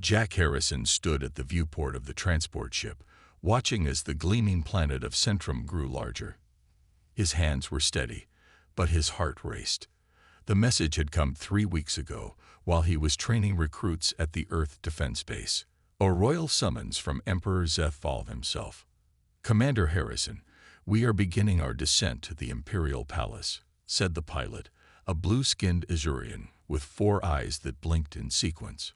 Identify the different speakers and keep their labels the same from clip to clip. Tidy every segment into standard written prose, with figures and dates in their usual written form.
Speaker 1: Jack Harrison stood at the viewport of the transport ship, watching as the gleaming planet of Sententrum grew larger. His hands were steady, but his heart raced. The message had come 3 weeks ago, while he was training recruits at the Earth Defense Base. A royal summons from Emperor Zethval himself. "Commander Harrison, we are beginning our descent to the Imperial Palace," said the pilot, a blue-skinned Azurian with 4 eyes that blinked in sequence.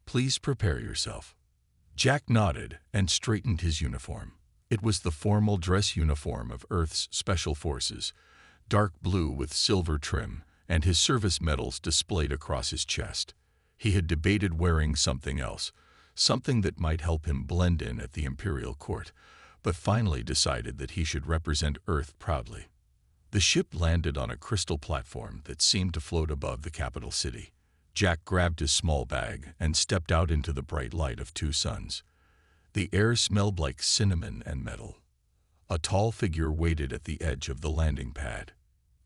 Speaker 1: "Please prepare yourself." Jack nodded and straightened his uniform. It was the formal dress uniform of Earth's Special Forces, dark blue with silver trim, and his service medals displayed across his chest. He had debated wearing something else, something that might help him blend in at the Imperial Court, but finally decided that he should represent Earth proudly. The ship landed on a crystal platform that seemed to float above the capital city. Jack grabbed his small bag and stepped out into the bright light of 2 suns. The air smelled like cinnamon and metal. A tall figure waited at the edge of the landing pad.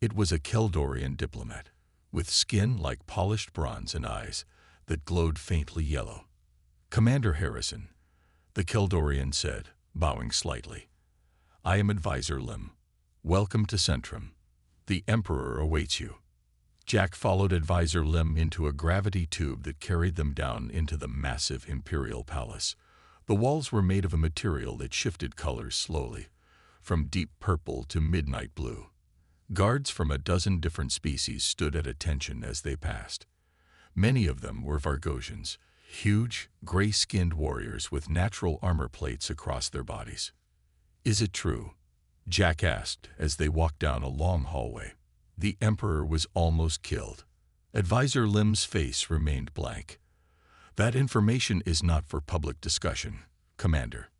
Speaker 1: It was a Keldorian diplomat, with skin like polished bronze and eyes that glowed faintly yellow. "Commander Harrison," the Keldorian said, bowing slightly. "I am Advisor Lim. Welcome to Sententrum. The Emperor awaits you." Jack followed Advisor Lim into a gravity tube that carried them down into the massive Imperial Palace. The walls were made of a material that shifted colors slowly, from deep purple to midnight blue. Guards from a dozen different species stood at attention as they passed. Many of them were Vargosians, huge, gray-skinned warriors with natural armor plates across their bodies. "Is it true?" Jack asked as they walked down a long hallway. The Emperor was almost killed. Advisor Lim's face remained blank. "That information is not for public discussion, Commander."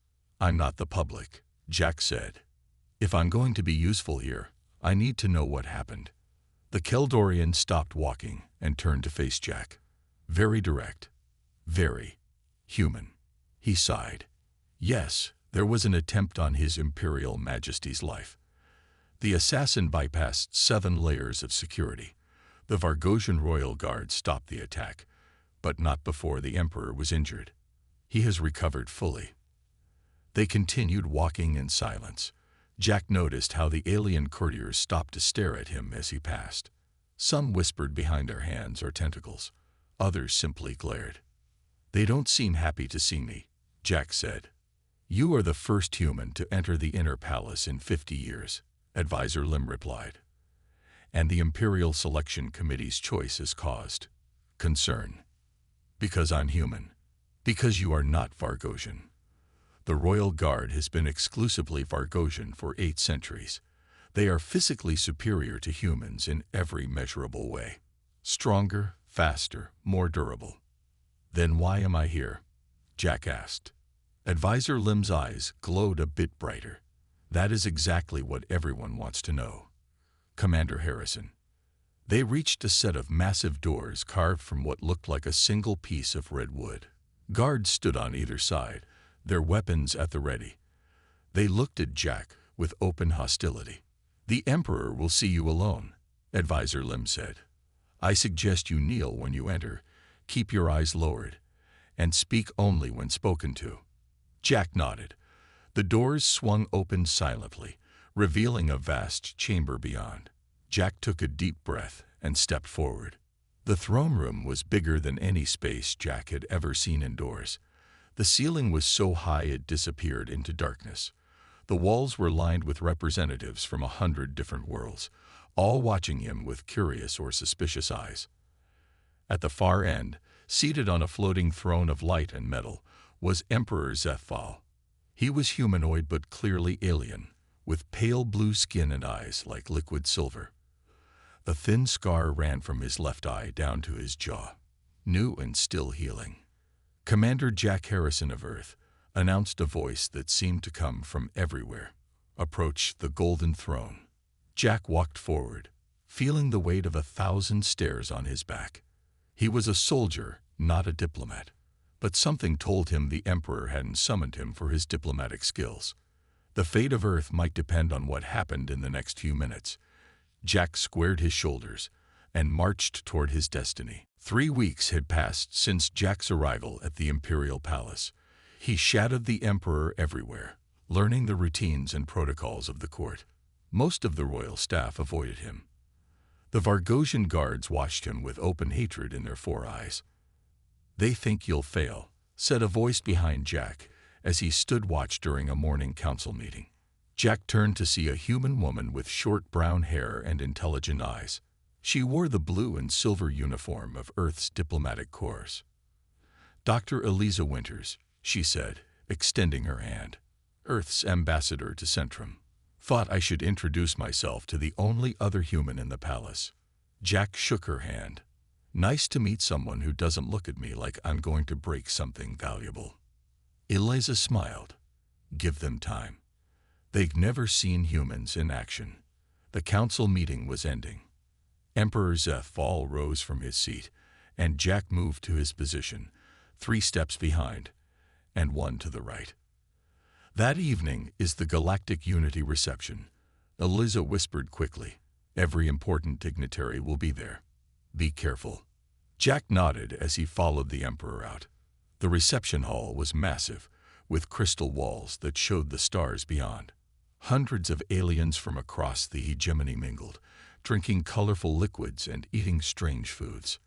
Speaker 1: "I'm not the public," Jack said. "If I'm going to be useful here, I need to know what happened." The Keldorian stopped walking and turned to face Jack. Very direct. Very human. He sighed. Yes, there was an attempt on His Imperial Majesty's life. The assassin bypassed 7 layers of security. The Vargosian Royal Guard stopped the attack, but not before the Emperor was injured. He has recovered fully. They continued walking in silence. Jack noticed how the alien courtiers stopped to stare at him as he passed. Some whispered behind their hands or tentacles. Others simply glared. "They don't seem happy to see me," Jack said. "You are the first human to enter the Inner Palace in 50 years, Advisor Lim replied. "And the Imperial Selection Committee's choice has caused concern. Because I'm human. Because you are not Vargosian. The Royal Guard has been exclusively Vargosian for 8 centuries. They are physically superior to humans in every measurable way. Stronger, faster, more durable." "Then why am I here?" Jack asked. Advisor Lim's eyes glowed a bit brighter. "That is exactly what everyone wants to know, Commander Harrison." They reached a set of massive doors carved from what looked like a single piece of red wood. Guards stood on either side, their weapons at the ready. They looked at Jack with open hostility. "The Emperor will see you alone," Advisor Lim said. "I suggest you kneel when you enter, keep your eyes lowered, and speak only when spoken to." Jack nodded. The doors swung open silently, revealing a vast chamber beyond. Jack took a deep breath and stepped forward. The throne room was bigger than any space Jack had ever seen indoors. The ceiling was so high it disappeared into darkness. The walls were lined with representatives from 100 different worlds, all watching him with curious or suspicious eyes. At the far end, seated on a floating throne of light and metal, was Emperor Zethval. He was humanoid but clearly alien, with pale blue skin and eyes like liquid silver. A thin scar ran from his left eye down to his jaw, new and still healing. "Commander Jack Harrison of Earth," announced a voice that seemed to come from everywhere. "Approach the golden throne." Jack walked forward, feeling the weight of 1,000 stairs on his back. He was a soldier, not a diplomat, but something told him the Emperor hadn't summoned him for his diplomatic skills. The fate of Earth might depend on what happened in the next few minutes. Jack squared his shoulders and marched toward his destiny. 3 weeks had passed since Jack's arrival at the Imperial Palace. He shadowed the Emperor everywhere, learning the routines and protocols of the court. Most of the royal staff avoided him. The Vargosian guards watched him with open hatred in their 4 eyes. "They think you'll fail," said a voice behind Jack as he stood watch during a morning council meeting. Jack turned to see a human woman with short brown hair and intelligent eyes. She wore the blue and silver uniform of Earth's diplomatic corps. "Dr. Eliza Winters," she said, extending her hand. "Earth's ambassador to Sententrum. Thought I should introduce myself to the only other human in the palace." Jack shook her hand. "Nice to meet someone who doesn't look at me like I'm going to break something valuable." Eliza smiled. "Give them time. They'd never seen humans in action." The council meeting was ending. Emperor HFY rose from his seat, and Jack moved to his position, 3 steps behind, and 1 to the right. "That evening is the Galactic Unity reception," Eliza whispered quickly. "Every important dignitary will be there. Be careful." Jack nodded as he followed the Emperor out. The reception hall was massive, with crystal walls that showed the stars beyond. Hundreds of aliens from across the hegemony mingled, drinking colorful liquids and eating strange foods.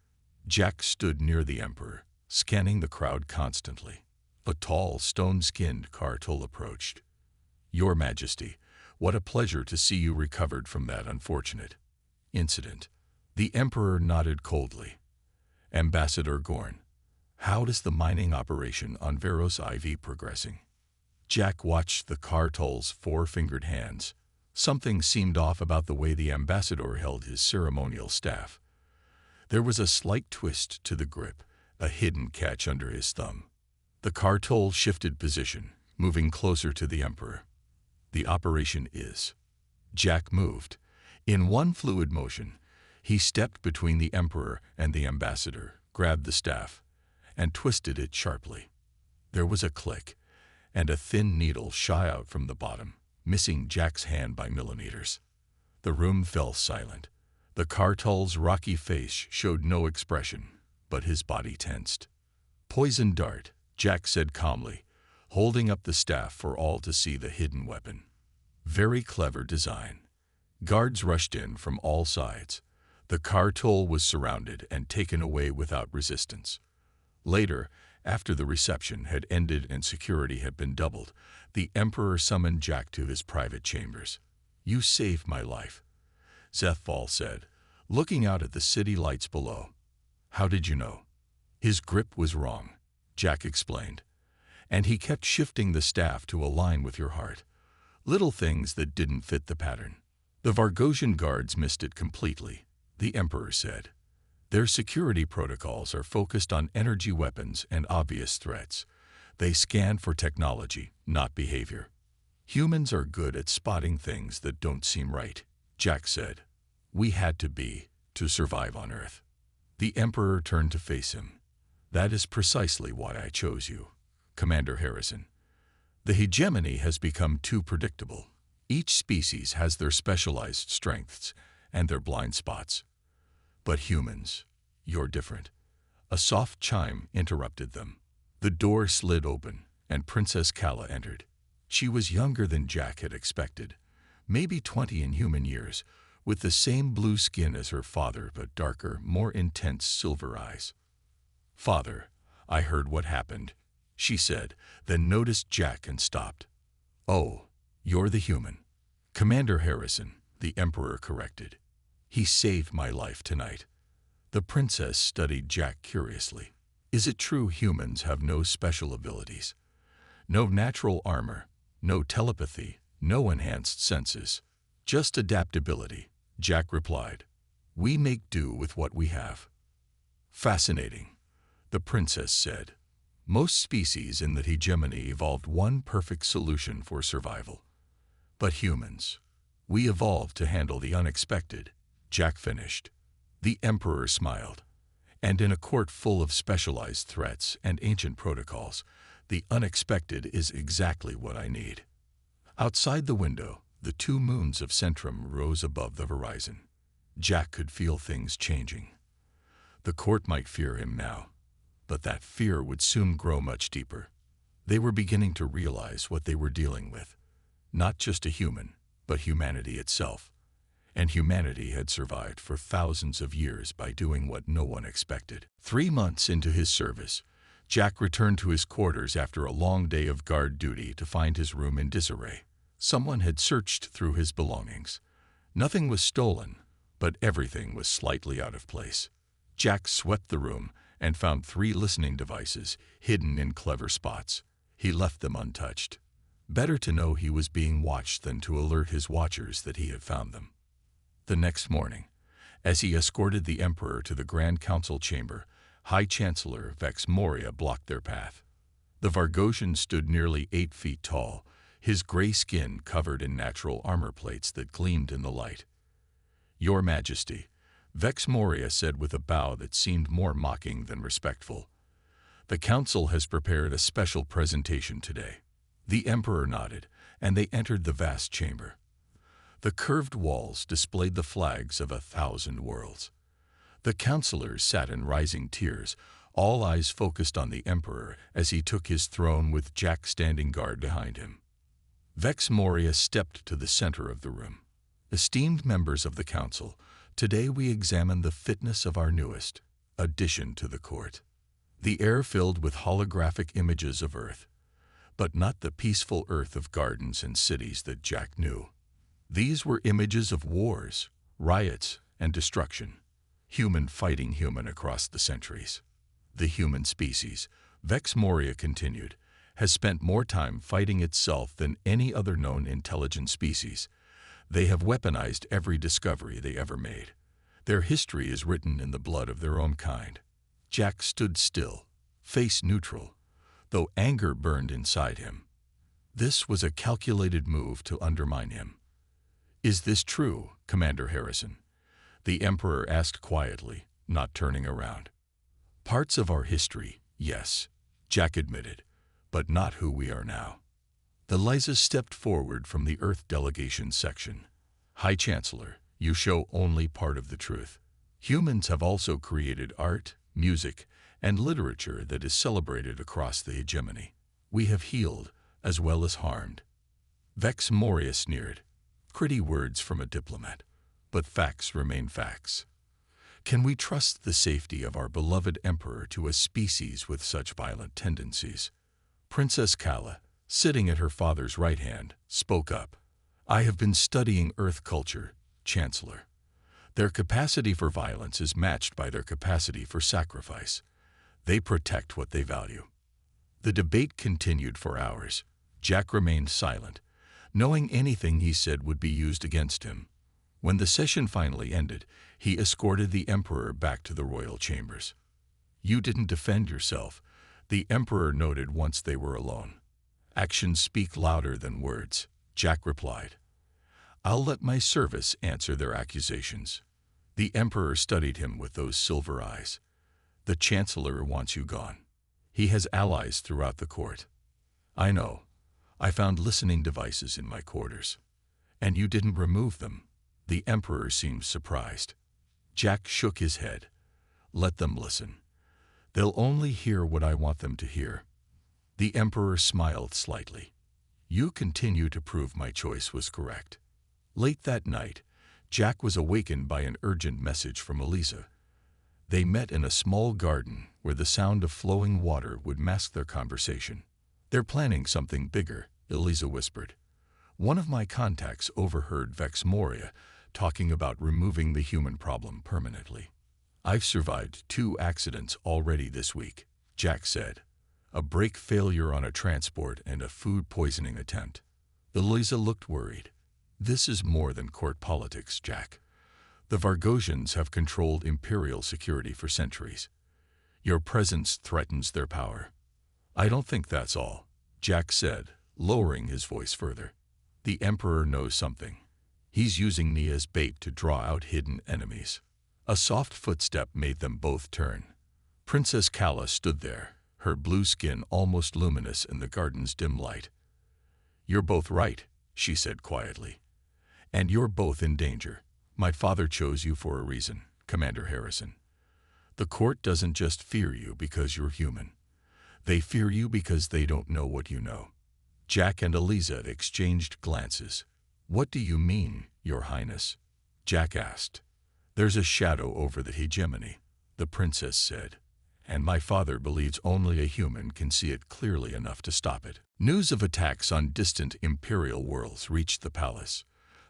Speaker 1: Jack stood near the Emperor, scanning the crowd constantly. A tall, stone-skinned Kartul approached. "Your Majesty, what a pleasure to see you recovered from that unfortunate incident." The Emperor nodded coldly. "Ambassador Gorn, how does the mining operation on Veros IV progressing?" Jack watched the Kartul's 4-fingered hands. Something seemed off about the way the ambassador held his ceremonial staff. There was a slight twist to the grip, a hidden catch under his thumb. The Kartul shifted position, moving closer to the Emperor. "The operation is." Jack moved. In one fluid motion, he stepped between the Emperor and the ambassador, grabbed the staff, and twisted it sharply. There was a click, and a thin needle shot out from the bottom, missing Jack's hand by millimeters. The room fell silent. The Kartul's rocky face showed no expression, but his body tensed. "Poison dart," Jack said calmly, holding up the staff for all to see the hidden weapon. "Very clever design." Guards rushed in from all sides. The Kartul was surrounded and taken away without resistance. Later, after the reception had ended and security had been doubled, the Emperor summoned Jack to his private chambers. "You saved my life," HFY said, looking out at the city lights below. "How did you know?" "His grip was wrong," Jack explained, "and he kept shifting the staff to align with your heart. Little things that didn't fit the pattern." "The Vargosian guards missed it completely," the Emperor said. "Their security protocols are focused on energy weapons and obvious threats. They scan for technology, not behavior. Humans are good at spotting things that don't seem right," Jack said. "We had to survive on Earth." The Emperor turned to face him. "That is precisely why I chose you, Commander Harrison. The hegemony has become too predictable. Each species has their specialized strengths and their blind spots. But humans, you're different." A soft chime interrupted them. The door slid open, and Princess Kala entered. She was younger than Jack had expected, maybe 20 in human years, with the same blue skin as her father but darker, more intense silver eyes. "Father, I heard what happened," she said, then noticed Jack and stopped. "Oh, you're the human." "Commander Harrison," the Emperor corrected. "He saved my life tonight." The princess studied Jack curiously. "Is it true humans have no special abilities? No natural armor, no telepathy, no enhanced senses? Just adaptability," Jack replied. "We make do with what we have." "Fascinating," the princess said. "Most species in the hegemony evolved one perfect solution for survival. But humans, we evolved to handle the unexpected," Jack finished. The Emperor smiled. "And in a court full of specialized threats and ancient protocols, the unexpected is exactly what I need." Outside the window, the 2 moons of Sententrum rose above the horizon. Jack could feel things changing. The court might fear him now, but that fear would soon grow much deeper. They were beginning to realize what they were dealing with. Not just a human, but humanity itself. And humanity had survived for thousands of years by doing what no one expected. 3 months into his service, Jack returned to his quarters after a long day of guard duty to find his room in disarray. Someone had searched through his belongings. Nothing was stolen, but everything was slightly out of place. Jack swept the room and found 3 listening devices hidden in clever spots. He left them untouched. Better to know he was being watched than to alert his watchers that he had found them. The next morning, as he escorted the Emperor to the Grand Council chamber, High Chancellor Vex Moria blocked their path. The Vargosian stood nearly 8 feet tall, his gray skin covered in natural armor plates that gleamed in the light. "Your Majesty," Vex Moria said with a bow that seemed more mocking than respectful, "the Council has prepared a special presentation today." The Emperor nodded, and they entered the vast chamber. The curved walls displayed the flags of 1,000 worlds. The councillors sat in rising tiers, all eyes focused on the Emperor as he took his throne with Jack standing guard behind him. Vex Moria stepped to the center of the room. "Esteemed members of the Council, today we examine the fitness of our newest addition to the court." The air filled with holographic images of Earth, but not the peaceful Earth of gardens and cities that Jack knew. These were images of wars, riots, and destruction, human fighting human across the centuries. The human species, Vex Moria continued, has spent more time fighting itself than any other known intelligent species. They have weaponized every discovery they ever made. Their history is written in the blood of their own kind. Jack stood still, face neutral, though anger burned inside him. This was a calculated move to undermine him. "Is this true, Commander Harrison?" the Emperor asked quietly, not turning around. "Parts of our history, yes," Jack admitted, "but not who we are now." The Liza stepped forward from the Earth delegation section. "High Chancellor, you show only part of the truth. Humans have also created art, music, and literature that is celebrated across the hegemony. We have healed as well as harmed." Vex Moria sneered. Pretty words from a diplomat, but facts remain facts. Can we trust the safety of our beloved Emperor to a species with such violent tendencies? Princess Kala, sitting at her father's right hand, spoke up. "I have been studying Earth culture, Chancellor. Their capacity for violence is matched by their capacity for sacrifice. They protect what they value." The debate continued for hours. Jack remained silent, knowing anything he said would be used against him. When the session finally ended, he escorted the Emperor back to the royal chambers. "You didn't defend yourself," the Emperor noted once they were alone. "Actions speak louder than words," Jack replied. "I'll let my service answer their accusations." The Emperor studied him with those silver eyes. "The Chancellor wants you gone. He has allies throughout the court." "I know. I found listening devices in my quarters." "And you didn't remove them?" The Emperor seemed surprised. Jack shook his head. "Let them listen. They'll only hear what I want them to hear." The Emperor smiled slightly. "You continue to prove my choice was correct." Late that night, Jack was awakened by an urgent message from Elisa. They met in a small garden where the sound of flowing water would mask their conversation. "They're planning something bigger," Elisa whispered. "One of my contacts overheard Vex Moria talking about removing the human problem permanently." "I've survived 2 accidents already this week," Jack said. "A brake failure on a transport and a food poisoning attempt." Elisa looked worried. "This is more than court politics, Jack. The Vargosians have controlled Imperial security for centuries. Your presence threatens their power." "I don't think that's all," Jack said, lowering his voice further. "The Emperor knows something. He's using me as bait to draw out hidden enemies." A soft footstep made them both turn. Princess Kala stood there, her blue skin almost luminous in the garden's dim light. "You're both right," she said quietly. "And you're both in danger. My father chose you for a reason, Commander Harrison." The court doesn't just fear you because you're human. They fear you because they don't know what you know. Jack and Eliza exchanged glances. What do you mean, Your Highness? Jack asked. There's a shadow over the hegemony, the princess said, and my father believes only a human can see it clearly enough to stop it. News of attacks on distant imperial worlds reached the palace.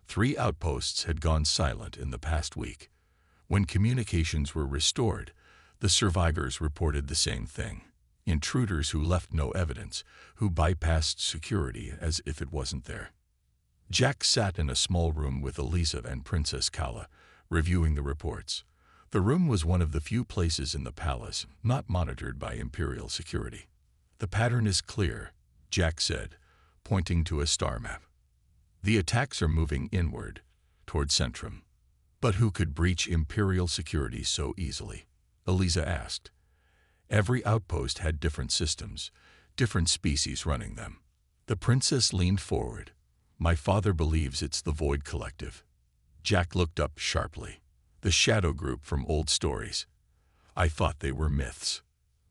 Speaker 1: 3 outposts had gone silent in the past week. When communications were restored, the survivors reported the same thing. Intruders who left no evidence, who bypassed security as if it wasn't there. Jack sat in a small room with Eliza and Princess Kala, reviewing the reports. The room was one of the few places in the palace not monitored by Imperial security. The pattern is clear, Jack said, pointing to a star map. The attacks are moving inward, toward Sententrum. But who could breach Imperial security so easily? Eliza asked. Every outpost had different systems, different species running them. The princess leaned forward. My father believes it's the Void Collective. Jack looked up sharply. The shadow group from old stories. I thought they were myths.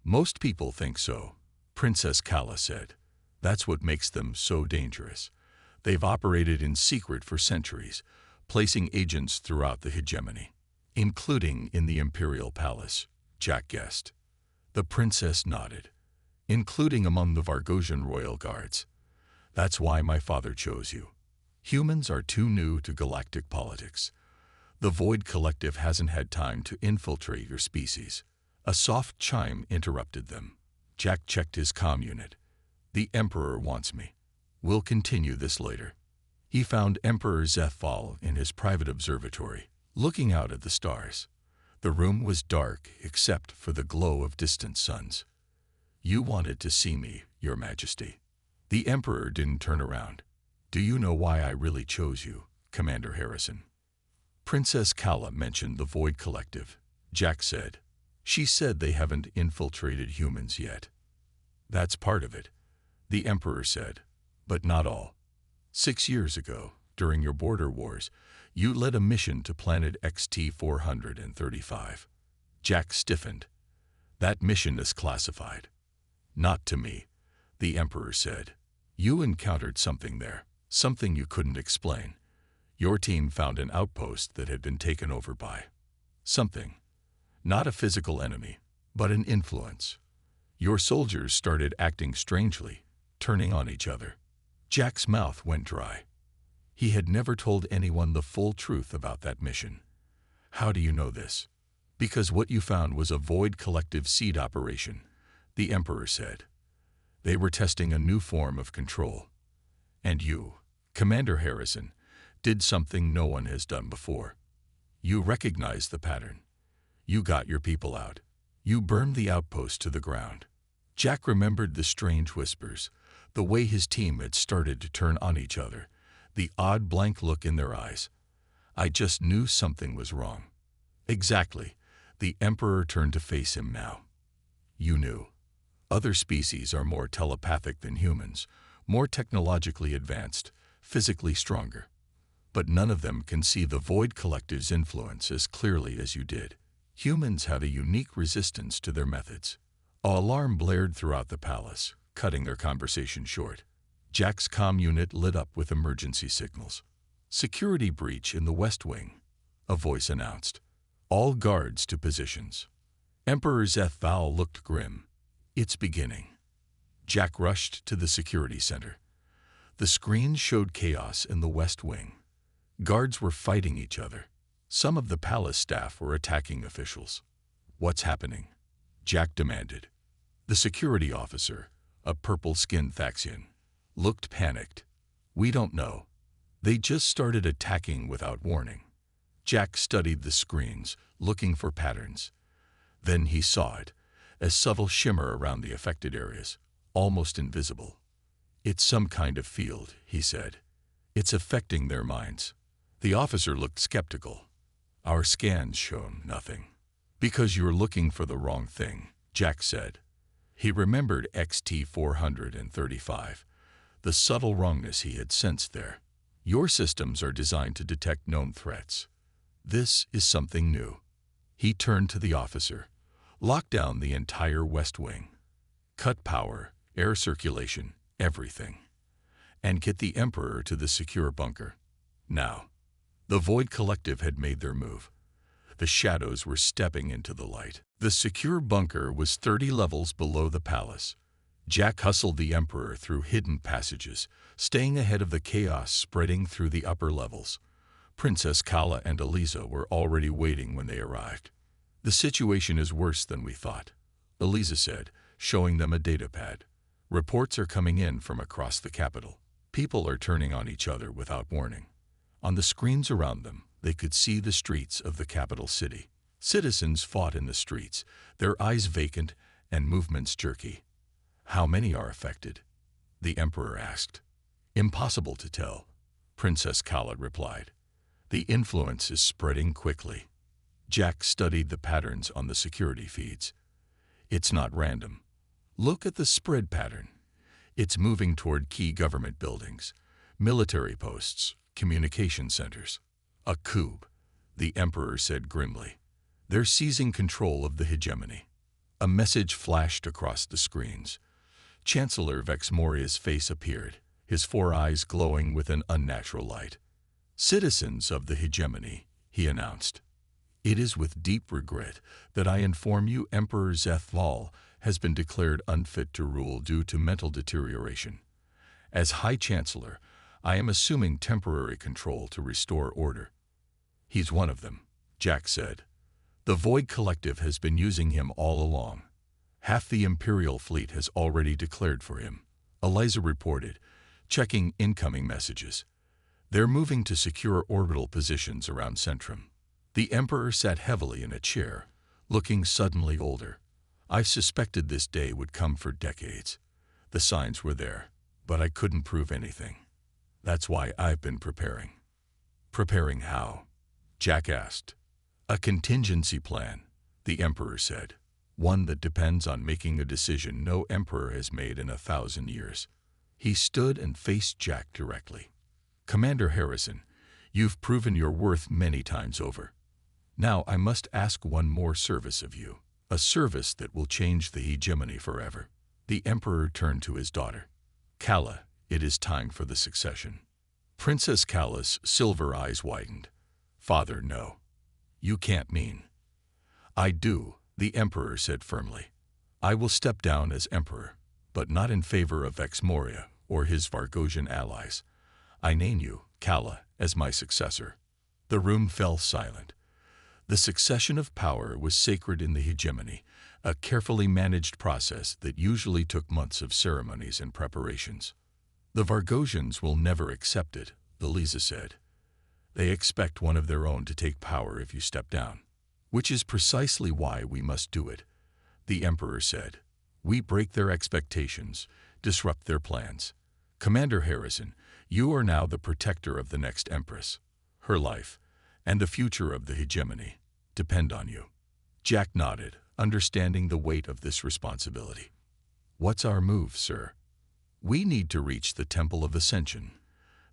Speaker 1: Most people think so, Princess Kala said. That's what makes them so dangerous. They've operated in secret for centuries, placing agents throughout the hegemony, including in the Imperial Palace, Jack guessed. The princess nodded. Including among the Vargosian royal guards. That's why my father chose you. Humans are too new to galactic politics. The Void Collective hasn't had time to infiltrate your species. A soft chime interrupted them. Jack checked his comm unit. The Emperor wants me. We'll continue this later. He found Emperor Zethval in his private observatory, looking out at the stars. The room was dark except for the glow of distant suns. You wanted to see me, Your Majesty. The Emperor didn't turn around. Do you know why I really chose you, Commander Harrison? Princess Kala mentioned the Void Collective, Jack said. She said they haven't infiltrated humans yet. That's part of it, the Emperor said, but not all. 6 years ago, during your border wars, you led a mission to planet XT-435. Jack stiffened. That mission is classified. Not to me, the Emperor said. You encountered something there, something you couldn't explain. Your team found an outpost that had been taken over by something. Not a physical enemy, but an influence. Your soldiers started acting strangely, turning on each other. Jack's mouth went dry. He had never told anyone the full truth about that mission. How do you know this? Because what you found was a Void Collective seed operation, the Emperor said. They were testing a new form of control. And you, Commander Harrison, did something no one has done before. You recognized the pattern. You got your people out. You burned the outpost to the ground. Jack remembered the strange whispers, the way his team had started to turn on each other, the odd blank look in their eyes. I just knew something was wrong. Exactly. The Emperor turned to face him now. You knew. Other species are more telepathic than humans, more technologically advanced, physically stronger. But none of them can see the Void Collective's influence as clearly as you did. Humans have a unique resistance to their methods. An alarm blared throughout the palace, cutting their conversation short. Jack's comm unit lit up with emergency signals. Security breach in the West Wing, a voice announced. All guards to positions. Emperor Zethval looked grim. It's beginning. Jack rushed to the security center. The screens showed chaos in the West Wing. Guards were fighting each other. Some of the palace staff were attacking officials. What's happening? Jack demanded. The security officer, a purple-skinned Thaxian, looked panicked. We don't know. They just started attacking without warning. Jack studied the screens, looking for patterns. Then he saw it, a subtle shimmer around the affected areas, almost invisible. It's some kind of field, he said. It's affecting their minds. The officer looked skeptical. Our scans show nothing. Because you're looking for the wrong thing, Jack said. He remembered XT-435, the subtle wrongness he had sensed there. Your systems are designed to detect known threats. This is something new. He turned to the officer. Lock down the entire West Wing. Cut power, air circulation, everything. And get the Emperor to the secure bunker. Now. The Void Collective had made their move. The shadows were stepping into the light. The secure bunker was 30 levels below the palace. Jack hustled the Emperor through hidden passages, staying ahead of the chaos spreading through the upper levels. Princess Kala and Eliza were already waiting when they arrived. "The situation is worse than we thought," Eliza said, showing them a datapad. "Reports are coming in from across the capital. People are turning on each other without warning." On the screens around them, they could see the streets of the capital city. Citizens fought in the streets, their eyes vacant and movements jerky. "How many are affected?" the Emperor asked. "Impossible to tell," Princess Kala replied. "The influence is spreading quickly." Jack studied the patterns on the security feeds. "It's not random. Look at the spread pattern. It's moving toward key government buildings, military posts, communication centers." "A coup," the Emperor said grimly. "They're seizing control of the hegemony." A message flashed across the screens. Chancellor Vexmoria's face appeared, his 4 eyes glowing with an unnatural light. "Citizens of the hegemony," he announced. "It is with deep regret that I inform you Emperor Zethval has been declared unfit to rule due to mental deterioration. As High Chancellor, I am assuming temporary control to restore order." "He's one of them," Jack said. "The Void Collective has been using him all along. Half the Imperial fleet has already declared for him," Eliza reported, checking incoming messages. "They're moving to secure orbital positions around Sententrum." The Emperor sat heavily in a chair, looking suddenly older. "I suspected this day would come for decades. The signs were there, but I couldn't prove anything. That's why I've been preparing." "Preparing how?" Jack asked. "A contingency plan," the Emperor said. "One that depends on making a decision no Emperor has made in 1,000 years. He stood and faced Jack directly. "Commander Harrison, you've proven your worth many times over. Now I must ask one more service of you, a service that will change the hegemony forever." The Emperor turned to his daughter. "Kala, it is time for the succession." Princess Kala's silver eyes widened. "Father, no. You can't mean." "I do," the Emperor said firmly. "I will step down as Emperor, but not in favor of Vexmoria or his Vargosian allies. I name you, Kala, as my successor." The room fell silent. The succession of power was sacred in the hegemony, a carefully managed process that usually took months of ceremonies and preparations. "The Vargosians will never accept it," Eliza said. "They expect one of their own to take power if you step down. Which is precisely why we must do it," the Emperor said. "We break their expectations, disrupt their plans. Commander Harrison, you are now the protector of the next Empress. Her life, and the future of the hegemony, depend on you." Jack nodded, understanding the weight of this responsibility. "What's our move, sir?" "We need to reach the Temple of Ascension,"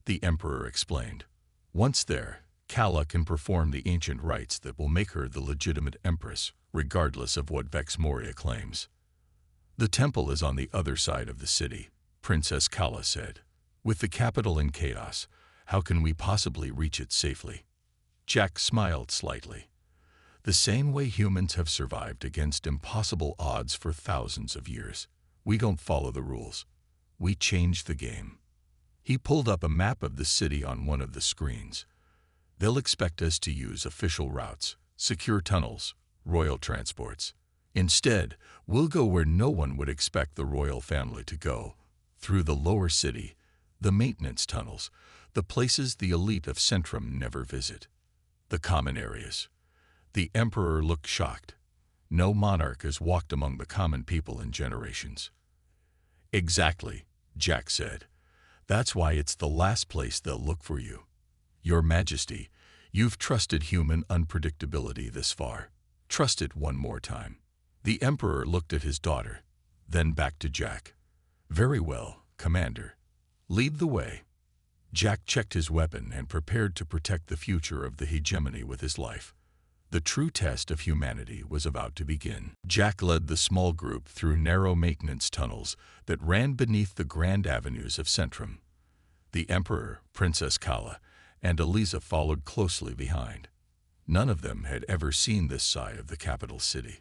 Speaker 1: the Emperor explained. "Once there, Kala can perform the ancient rites that will make her the legitimate Empress, regardless of what Vexmoria claims." "The temple is on the other side of the city," Princess Kala said. "With the capital in chaos, how can we possibly reach it safely?" Jack smiled slightly. "The same way humans have survived against impossible odds for thousands of years. We don't follow the rules. We change the game." He pulled up a map of the city on one of the screens. "They'll expect us to use official routes, secure tunnels, royal transports. Instead, we'll go where no one would expect the royal family to go, through the lower city, the maintenance tunnels, the places the elite of Sententrum never visit. The common areas." The Emperor looked shocked. No monarch has walked among the common people in generations. "Exactly," Jack said. "That's why it's the last place they'll look for you. Your Majesty, you've trusted human unpredictability this far. Trust it one more time." The Emperor looked at his daughter, then back to Jack. "Very well, Commander. Lead the way." Jack checked his weapon and prepared to protect the future of the hegemony with his life. The true test of humanity was about to begin. Jack led the small group through narrow maintenance tunnels that ran beneath the grand avenues of Sententrum. The Emperor, Princess Kala, and Eliza followed closely behind. None of them had ever seen this side of the capital city.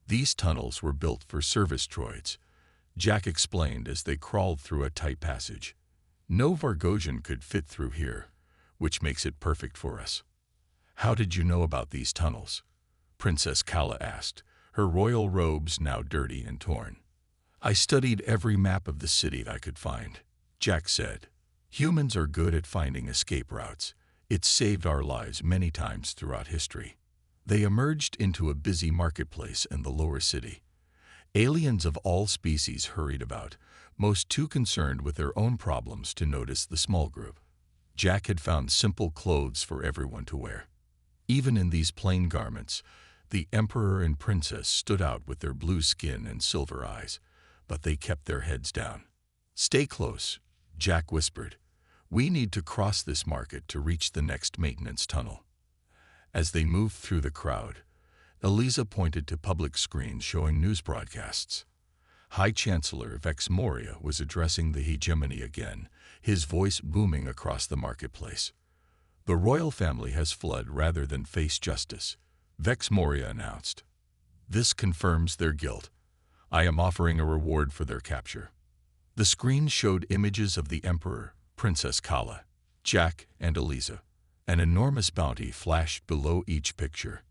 Speaker 1: These tunnels were built for service droids, Jack explained as they crawled through a tight passage. No Vargosian could fit through here, which makes it perfect for us. How did you know about these tunnels? Princess Kala asked, her royal robes now dirty and torn. I studied every map of the city I could find, Jack said. Humans are good at finding escape routes. It's saved our lives many times throughout history. They emerged into a busy marketplace in the lower city. Aliens of all species hurried about, most too concerned with their own problems to notice the small group. Jack had found simple clothes for everyone to wear. Even in these plain garments, the Emperor and Princess stood out with their blue skin and silver eyes, but they kept their heads down. Stay close, Jack whispered. We need to cross this market to reach the next maintenance tunnel. As they moved through the crowd, Eliza pointed to public screens showing news broadcasts. High Chancellor Vex Moria was addressing the hegemony again, his voice booming across the marketplace. The royal family has fled rather than face justice, Vex Moria announced. This confirms their guilt. I am offering a reward for their capture. The screen showed images of the Emperor, Princess Kala, Jack, and Eliza. An enormous bounty flashed below each picture.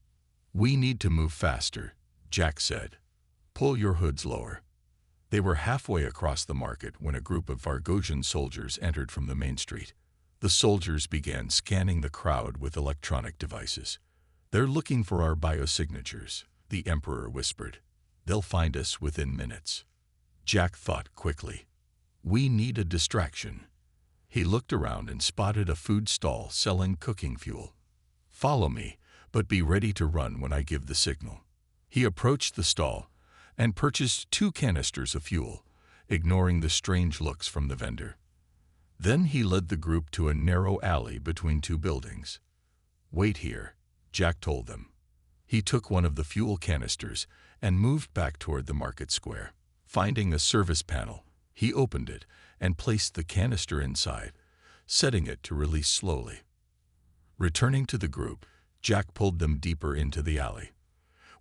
Speaker 1: We need to move faster, Jack said. Pull your hoods lower. They were halfway across the market when a group of Vargosian soldiers entered from the main street. The soldiers began scanning the crowd with electronic devices. They're looking for our biosignatures, the Emperor whispered. They'll find us within minutes. Jack thought quickly. We need a distraction. He looked around and spotted a food stall selling cooking fuel. Follow me, but be ready to run when I give the signal. He approached the stall and purchased 2 canisters of fuel, ignoring the strange looks from the vendor. Then he led the group to a narrow alley between 2 buildings. Wait here, Jack told them. He took one of the fuel canisters and moved back toward the market square. Finding a service panel, he opened it and placed the canister inside, setting it to release slowly. Returning to the group, Jack pulled them deeper into the alley.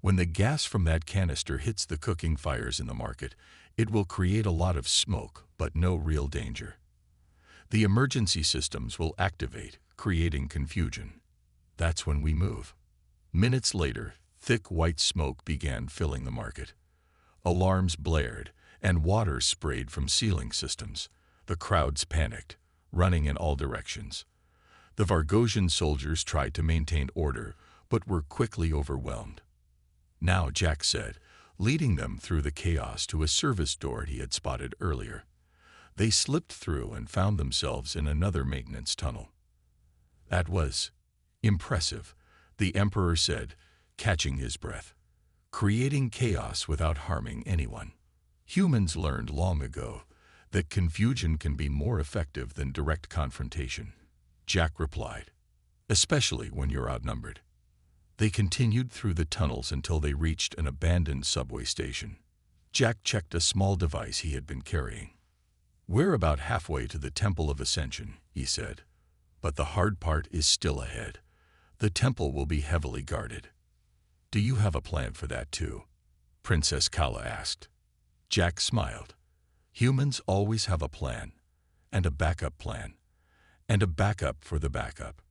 Speaker 1: When the gas from that canister hits the cooking fires in the market, it will create a lot of smoke, but no real danger. The emergency systems will activate, creating confusion. That's when we move. Minutes later, thick white smoke began filling the market. Alarms blared, and water sprayed from ceiling systems. The crowds panicked, running in all directions. The Vargosian soldiers tried to maintain order, but were quickly overwhelmed. Now, Jack said, leading them through the chaos to a service door he had spotted earlier. They slipped through and found themselves in another maintenance tunnel. That was impressive, the Emperor said, catching his breath. Creating chaos without harming anyone. Humans learned long ago that confusion can be more effective than direct confrontation, Jack replied, especially when you're outnumbered. They continued through the tunnels until they reached an abandoned subway station. Jack checked a small device he had been carrying. We're about halfway to the Temple of Ascension, he said, but the hard part is still ahead. The temple will be heavily guarded. Do you have a plan for that too? Princess Kala asked. Jack smiled. Humans always have a plan, and a backup plan, and a backup for the backup.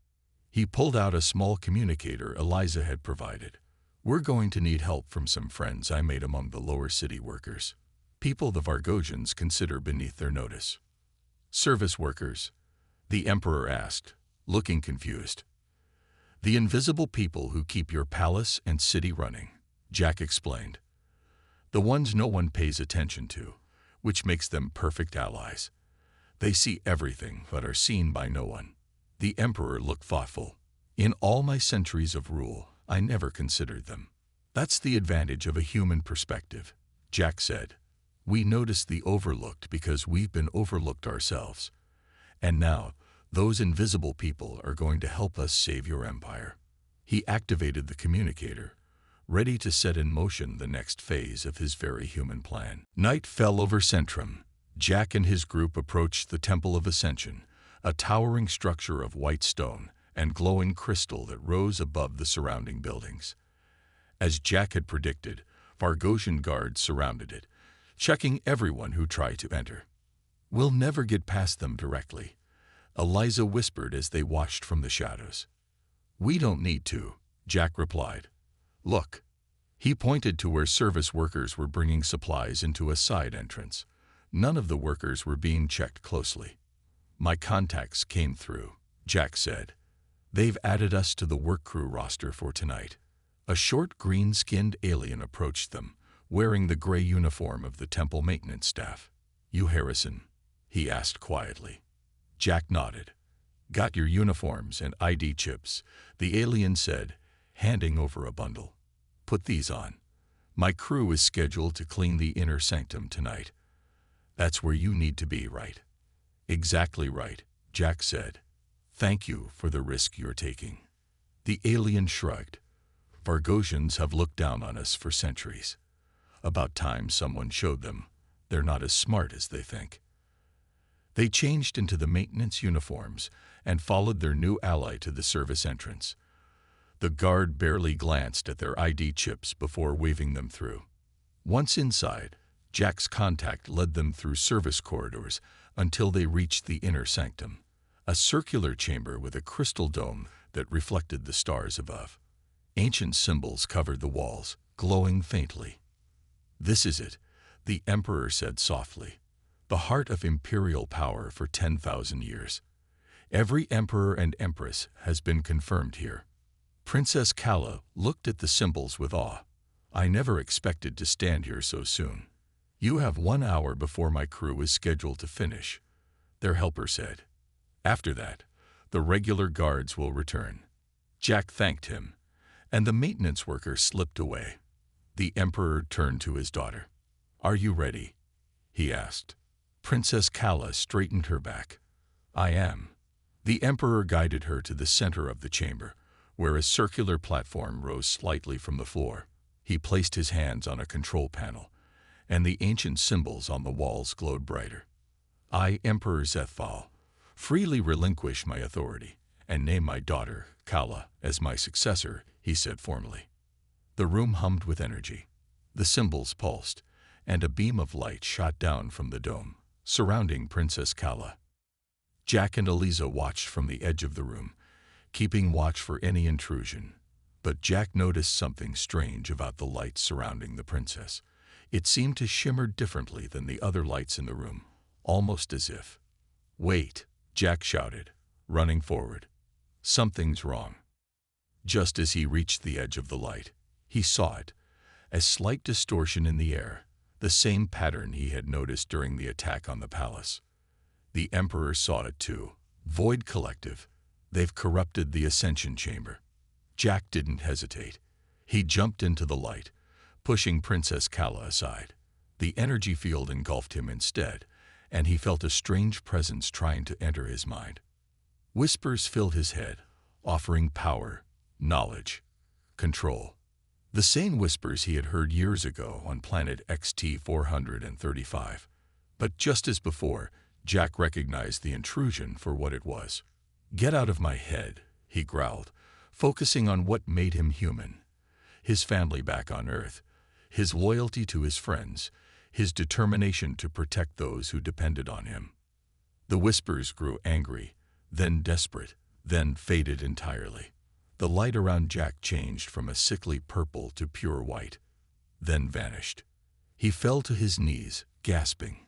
Speaker 1: He pulled out a small communicator Eliza had provided. We're going to need help from some friends I made among the lower city workers. People the Vargosians consider beneath their notice. Service workers? The Emperor asked, looking confused. The invisible people who keep your palace and city running, Jack explained. The ones no one pays attention to, which makes them perfect allies. They see everything but are seen by no one. The Emperor looked thoughtful. In all my centuries of rule, I never considered them. That's the advantage of a human perspective, Jack said. We notice the overlooked because we've been overlooked ourselves. And now, those invisible people are going to help us save your empire. He activated the communicator, ready to set in motion the next phase of his very human plan. Night fell over Sententrum. Jack and his group approached the Temple of Ascension, a towering structure of white stone and glowing crystal that rose above the surrounding buildings. As Jack had predicted, Vargosian guards surrounded it, checking everyone who tried to enter. "We'll never get past them directly," Eliza whispered as they watched from the shadows. "We don't need to," Jack replied. "Look." He pointed to where service workers were bringing supplies into a side entrance. None of the workers were being checked closely. "My contacts came through," Jack said. "They've added us to the work crew roster for tonight." A short green-skinned alien approached them, wearing the gray uniform of the temple maintenance staff. "You Harrison?" he asked quietly. Jack nodded. "Got your uniforms and ID chips," the alien said, handing over a bundle. "Put these on. My crew is scheduled to clean the inner sanctum tonight." "That's where you need to be, right?" "Exactly right," Jack said. "Thank you for the risk you're taking." The alien shrugged. "Vargosians have looked down on us for centuries. About time someone showed them they're not as smart as they think." They changed into the maintenance uniforms and followed their new ally to the service entrance. The guard barely glanced at their ID chips before waving them through. Once inside, Jack's contact led them through service corridors until they reached the inner sanctum, a circular chamber with a crystal dome that reflected the stars above. Ancient symbols covered the walls, glowing faintly. "This is it," the Emperor said softly. "The heart of imperial power for 10,000 years. Every emperor and empress has been confirmed here." Princess Kala looked at the symbols with awe. "I never expected to stand here so soon." "You have 1 hour before my crew is scheduled to finish," their helper said. "After that, the regular guards will return." Jack thanked him, and the maintenance worker slipped away. The Emperor turned to his daughter. "Are you ready?" he asked. Princess Kala straightened her back. "I am." The Emperor guided her to the center of the chamber, where a circular platform rose slightly from the floor. He placed his hands on a control panel, and the ancient symbols on the walls glowed brighter. "I, Emperor Zethval, freely relinquish my authority and name my daughter, Kala, as my successor," he said formally. The room hummed with energy. The symbols pulsed, and a beam of light shot down from the dome, surrounding Princess Kala. Jack and Eliza watched from the edge of the room, keeping watch for any intrusion. But Jack noticed something strange about the light surrounding the princess. It seemed to shimmer differently than the other lights in the room, almost as if... "Wait!" Jack shouted, running forward. "Something's wrong." Just as he reached the edge of the light, he saw it, a slight distortion in the air, the same pattern he had noticed during the attack on the palace. The Emperor saw it too. "Void Collective. They've corrupted the Ascension Chamber." Jack didn't hesitate. He jumped into the light, pushing Princess Kala aside. The energy field engulfed him instead, and he felt a strange presence trying to enter his mind. Whispers filled his head, offering power, knowledge, control. The same whispers he had heard years ago on planet XT-435. But just as before, Jack recognized the intrusion for what it was. "Get out of my head," he growled, focusing on what made him human. His family back on Earth, his loyalty to his friends, his determination to protect those who depended on him. The whispers grew angry, then desperate, then faded entirely. The light around Jack changed from a sickly purple to pure white, then vanished. He fell to his knees, gasping.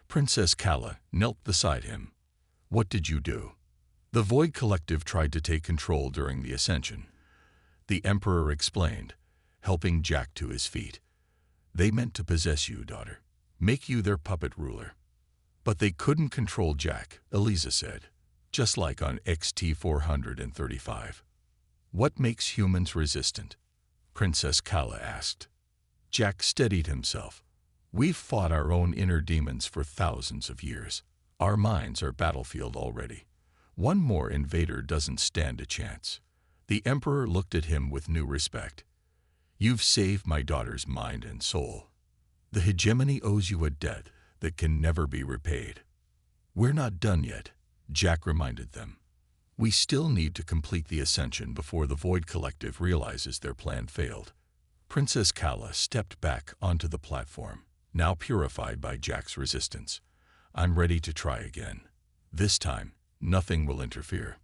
Speaker 1: Princess Kala knelt beside him. "What did you do?" "The Void Collective tried to take control during the Ascension," the Emperor explained, helping Jack to his feet. "They meant to possess you, daughter, make you their puppet ruler." "But they couldn't control Jack," Eliza said, "just like on XT-435. "What makes humans resistant?" Princess Kala asked. Jack steadied himself. "We've fought our own inner demons for thousands of years. Our minds are battlefield already. One more invader doesn't stand a chance. The Emperor looked at him with new respect. "You've saved my daughter's mind and soul. The hegemony owes you a debt that can never be repaid." "We're not done yet," Jack reminded them. "We still need to complete the ascension before the Void Collective realizes their plan failed." Princess Kala stepped back onto the platform, now purified by Jack's resistance. "I'm ready to try again. This time, nothing will interfere."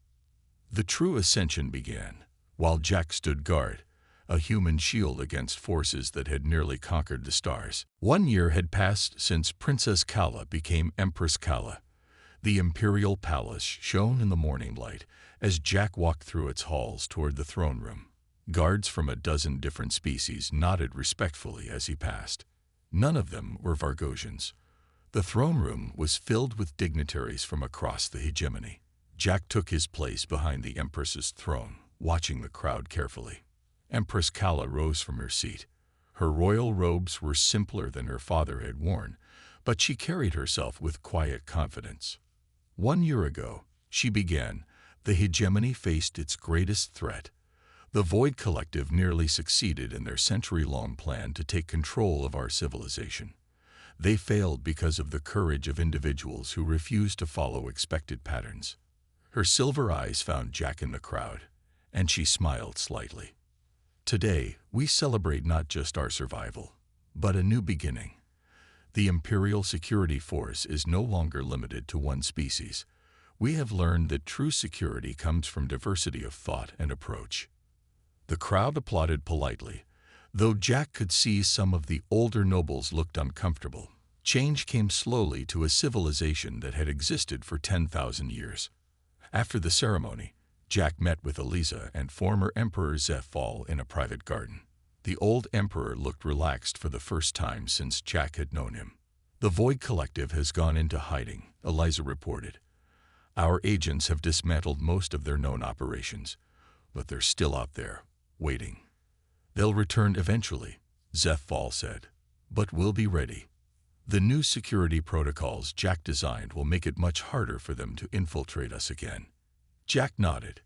Speaker 1: The true ascension began, while Jack stood guard, a human shield against forces that had nearly conquered the stars. 1 year had passed since Princess Kala became Empress Kala. The imperial palace shone in the morning light as Jack walked through its halls toward the throne room. Guards from a dozen different species nodded respectfully as he passed. None of them were Vargosians. The throne room was filled with dignitaries from across the hegemony. Jack took his place behind the Empress's throne, watching the crowd carefully. Empress Kala rose from her seat. Her royal robes were simpler than her father had worn, but she carried herself with quiet confidence. 1 year ago, she began, the hegemony faced its greatest threat. The Void Collective nearly succeeded in their century-long plan to take control of our civilization. They failed because of the courage of individuals who refused to follow expected patterns. Her silver eyes found Jack in the crowd, and she smiled slightly. "Today, we celebrate not just our survival, but a new beginning. The Imperial Security Force is no longer limited to one species. We have learned that true security comes from diversity of thought and approach." The crowd applauded politely, though Jack could see some of the older nobles looked uncomfortable. Change came slowly to a civilization that had existed for 10,000 years. After the ceremony, Jack met with Eliza and former Emperor Zephyr in a private garden. The old emperor looked relaxed for the first time since Jack had known him. "The Void Collective has gone into hiding," Eliza reported. "Our agents have dismantled most of their known operations, but they're still out there, waiting. They'll return eventually," Zephyr said, "but we'll be ready. The new security protocols Jack designed will make it much harder for them to infiltrate us again." Jack nodded.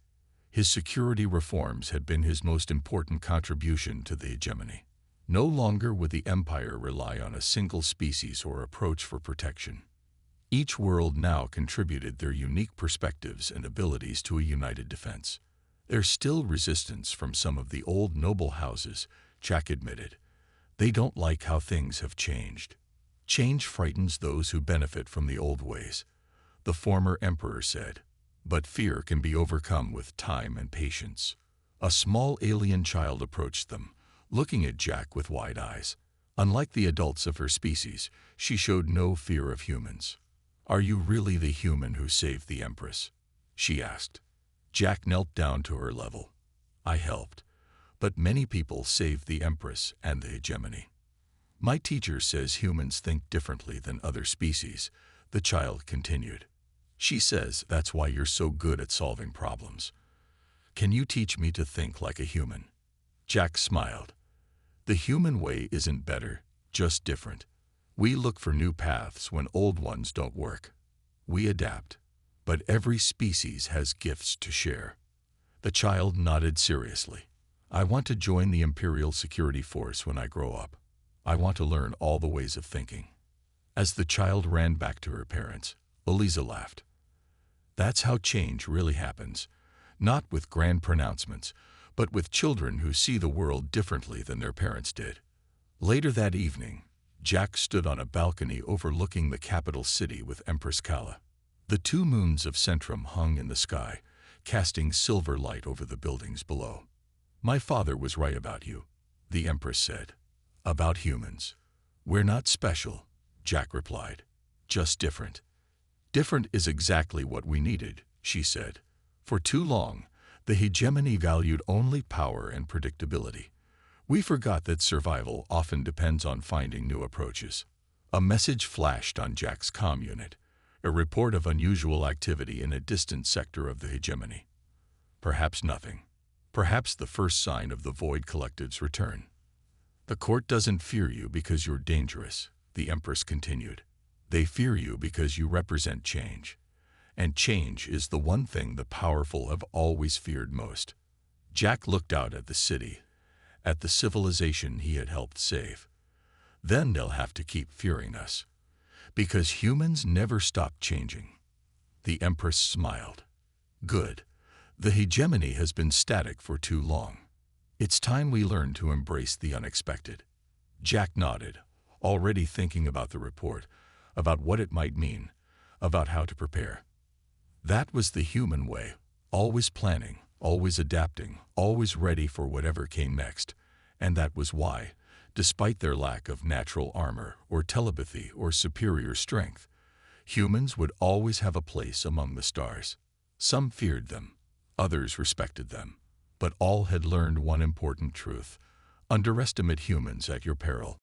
Speaker 1: His security reforms had been his most important contribution to the hegemony. No longer would the Empire rely on a single species or approach for protection. Each world now contributed their unique perspectives and abilities to a united defense. "There's still resistance from some of the old noble houses," Jack admitted. "They don't like how things have changed." "Change frightens those who benefit from the old ways," the former emperor said. "But fear can be overcome with time and patience." A small alien child approached them, looking at Jack with wide eyes. Unlike the adults of her species, she showed no fear of humans. "Are you really the human who saved the Empress?" she asked. Jack knelt down to her level. "I helped, but many people saved the Empress and the hegemony. My teacher says humans think differently than other species," the child continued. "She says that's why you're so good at solving problems. Can you teach me to think like a human?" Jack smiled. "The human way isn't better, just different. We look for new paths when old ones don't work. We adapt, but every species has gifts to share." The child nodded seriously. "I want to join the Imperial Security Force when I grow up. I want to learn all the ways of thinking." As the child ran back to her parents, Eliza laughed. "That's how change really happens, not with grand pronouncements, but with children who see the world differently than their parents did." Later that evening, Jack stood on a balcony overlooking the capital city with Empress Kala. The 2 moons of Sententrum hung in the sky, casting silver light over the buildings below. "My father was right about you," the Empress said. "About humans. We're not special," Jack replied. "Just different." "Different is exactly what we needed," she said. "For too long, the hegemony valued only power and predictability. We forgot that survival often depends on finding new approaches." A message flashed on Jack's comm unit, a report of unusual activity in a distant sector of the hegemony. Perhaps nothing. Perhaps the first sign of the Void Collective's return. "The court doesn't fear you because you're dangerous," the Empress continued. "They fear you because you represent change. And change is the one thing the powerful have always feared most." Jack looked out at the city, at the civilization he had helped save. Then they'll have to keep fearing us, because humans never stop changing. The Empress smiled. Good. The hegemony has been static for too long. It's time we learn to embrace the unexpected. Jack nodded, already thinking about the report, about what it might mean, about how to prepare. That was the human way, always planning, always adapting, always ready for whatever came next. And that was why, despite their lack of natural armor or telepathy or superior strength, humans would always have a place among the stars. Some feared them, others respected them, but all had learned one important truth: underestimate humans at your peril.